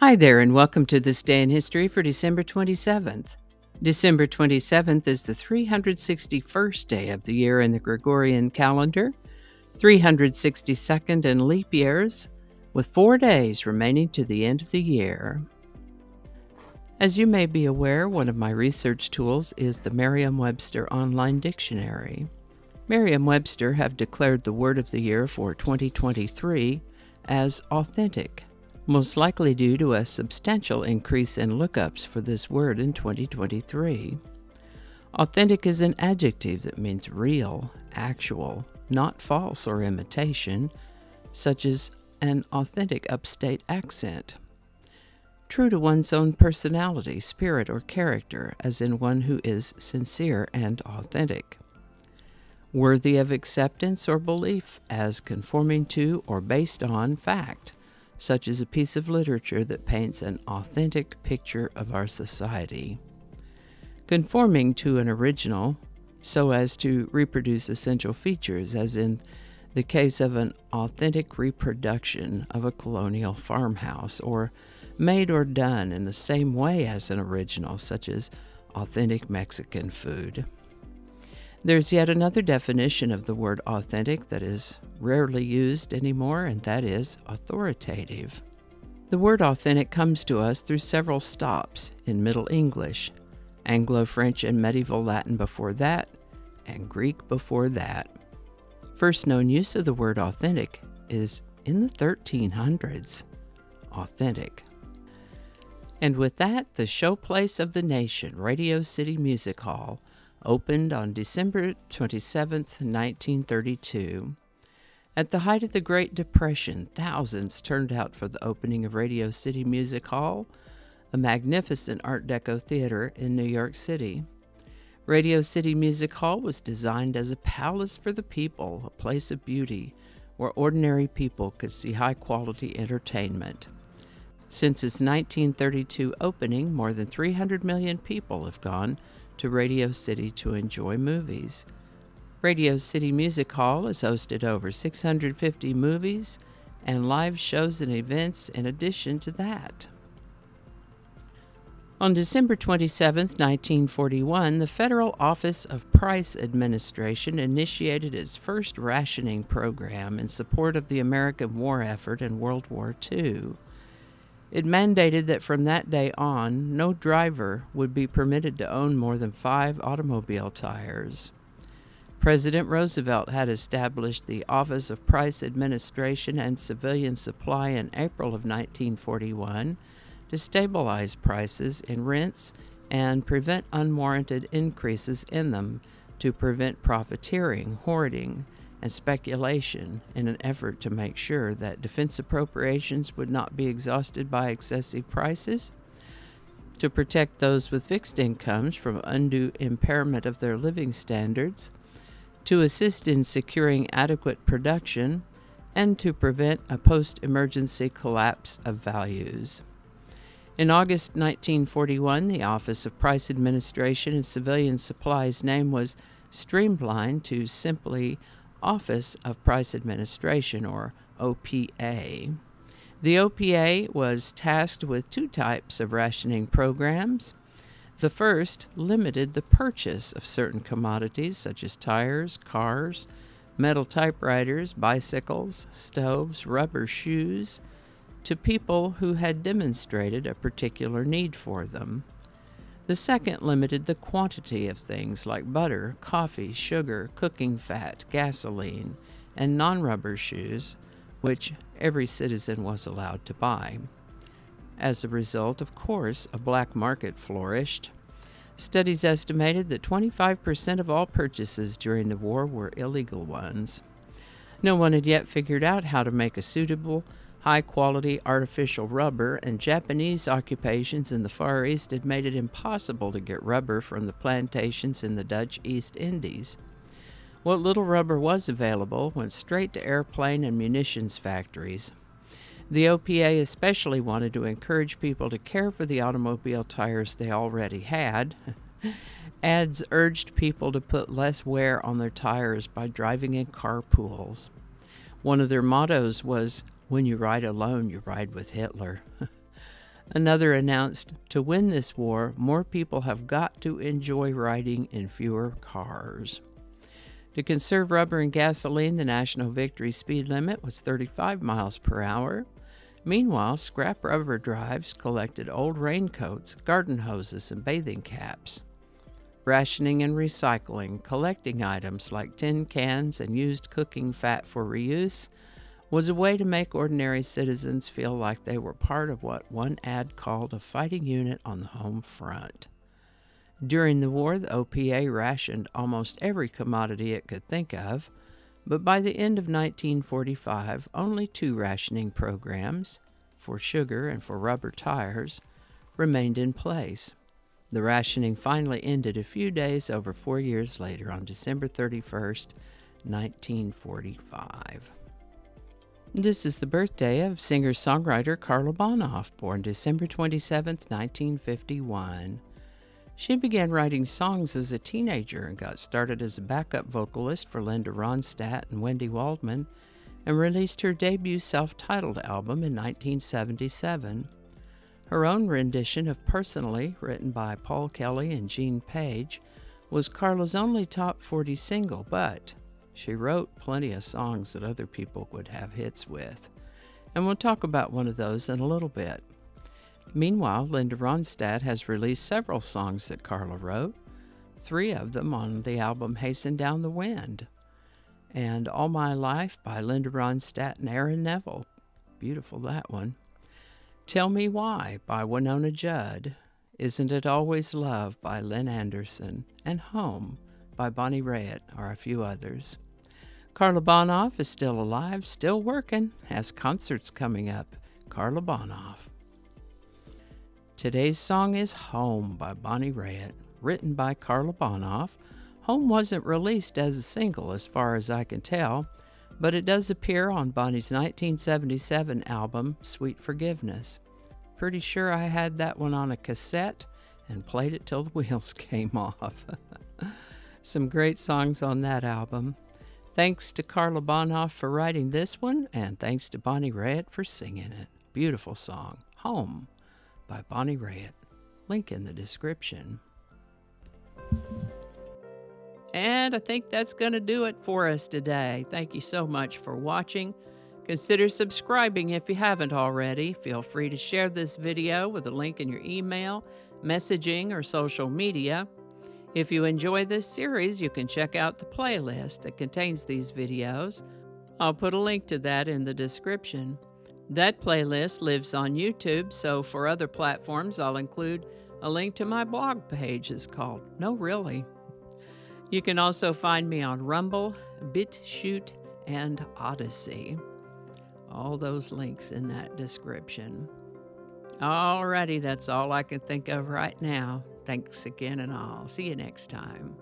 Hi there, and welcome to This Day in History for December 27th. December 27th is the 361st day of the year in the Gregorian calendar, 362nd in leap years, with 4 days remaining to the end of the year. As you may be aware, one of my research tools is the Merriam-Webster Online Dictionary. Merriam-Webster have declared the word of the year for 2023 as authentic, most likely due to a substantial increase in lookups for this word in 2023. Authentic is an adjective that means real, actual, not false or imitation, such as an authentic upstate accent. True to one's own personality, spirit, or character, as in one who is sincere and authentic. Worthy of acceptance or belief as conforming to or based on fact, such as a piece of literature that paints an authentic picture of our society. Conforming to an original so as to reproduce essential features, as in the case of an authentic reproduction of a colonial farmhouse, or made or done in the same way as an original, such as authentic Mexican food. There's yet another definition of the word authentic that is rarely used anymore, and that is authoritative. The word authentic comes to us through several stops in Middle English, Anglo-French and medieval Latin before that, and Greek before that. First known use of the word authentic is in the 1300s. Authentic. And with that, the showplace of the nation, Radio City Music Hall, opened on December 27, 1932. At the height of the Great Depression, thousands turned out for the opening of Radio City Music Hall, a magnificent Art Deco theater in New York City. Radio City Music Hall was designed as a palace for the people, a place of beauty, where ordinary people could see high-quality entertainment. Since its 1932 opening, more than 300 million people have gone to Radio City to enjoy movies. Radio City Music Hall has hosted over 650 movies and live shows and events in addition to that. On December 27, 1941, the Federal Office of Price Administration initiated its first rationing program in support of the American war effort in World War II. It mandated that from that day on, no driver would be permitted to own more than 5 automobile tires. President Roosevelt had established the Office of Price Administration and Civilian Supply in April of 1941 to stabilize prices in rents and prevent unwarranted increases in them, to prevent profiteering, hoarding, and speculation in an effort to make sure that defense appropriations would not be exhausted by excessive prices, to protect those with fixed incomes from undue impairment of their living standards, to assist in securing adequate production, and to prevent a post-emergency collapse of values. In August 1941, the Office of Price Administration and Civilian Supplies name was streamlined to simply Office of Price Administration, or OPA. The OPA was tasked with 2 types of rationing programs. The first limited the purchase of certain commodities such as tires, cars, metal typewriters, bicycles, stoves, rubber shoes, to people who had demonstrated a particular need for them. The second limited the quantity of things like butter, coffee, sugar, cooking fat, gasoline, and non-rubber shoes, which every citizen was allowed to buy. As a result, of course, a black market flourished. Studies estimated that 25% of all purchases during the war were illegal ones. No one had yet figured out how to make a suitable, high-quality artificial rubber, and Japanese occupations in the Far East had made it impossible to get rubber from the plantations in the Dutch East Indies. What little rubber was available went straight to airplane and munitions factories. The OPA especially wanted to encourage people to care for the automobile tires they already had. Ads urged people to put less wear on their tires by driving in carpools. One of their mottos was, "When you ride alone, you ride with Hitler." Another announced, "To win this war, more people have got to enjoy riding in fewer cars." To conserve rubber and gasoline, the national victory speed limit was 35 miles per hour. Meanwhile, scrap rubber drives collected old raincoats, garden hoses, and bathing caps. Rationing and recycling, collecting items like tin cans and used cooking fat for reuse, was a way to make ordinary citizens feel like they were part of what one ad called a fighting unit on the home front. During the war, the OPA rationed almost every commodity it could think of, but by the end of 1945, only 2 rationing programs, for sugar and for rubber tires, remained in place. The rationing finally ended a few days over 4 years later on December 31st, 1945. This is the birthday of singer-songwriter Carla Bonoff, born December 27, 1951. She began writing songs as a teenager and got started as a backup vocalist for Linda Ronstadt and Wendy Waldman, and released her debut self-titled album in 1977. Her own rendition of Personally, written by Paul Kelly and Gene Page, was Carla's only top 40 single, but she wrote plenty of songs that other people would have hits with, and we'll talk about one of those in a little bit. Meanwhile, Linda Ronstadt has released several songs that Carla wrote, 3 of them on the album Hasten Down the Wind, and All My Life by Linda Ronstadt and Aaron Neville. Beautiful, that one. Tell Me Why by Winona Judd, Isn't It Always Love by Lynn Anderson, and Home by Bonnie Raitt are a few others. Carla Bonoff is still alive, still working, has concerts coming up. Carla Bonoff. Today's song is Home by Bonnie Raitt, written by Carla Bonoff. Home wasn't released as a single as far as I can tell, but it does appear on Bonnie's 1977 album, Sweet Forgiveness. Pretty sure I had that one on a cassette and played it till the wheels came off. Some great songs on that album. Thanks to Carla Bonoff for writing this one, and thanks to Bonnie Raitt for singing it. Beautiful song, Home by Bonnie Raitt. Link in the description. And I think that's going to do it for us today. Thank you so much for watching. Consider subscribing if you haven't already. Feel free to share this video with a link in your email, messaging, or social media. If you enjoy this series, you can check out the playlist that contains these videos. I'll put a link to that in the description. That playlist lives on YouTube, so for other platforms, I'll include a link to my blog page. It's called No Really. You can also find me on Rumble, BitChute, and Odyssey. All those links in that description. Alrighty, that's all I can think of right now. Thanks again, and I'll see you next time.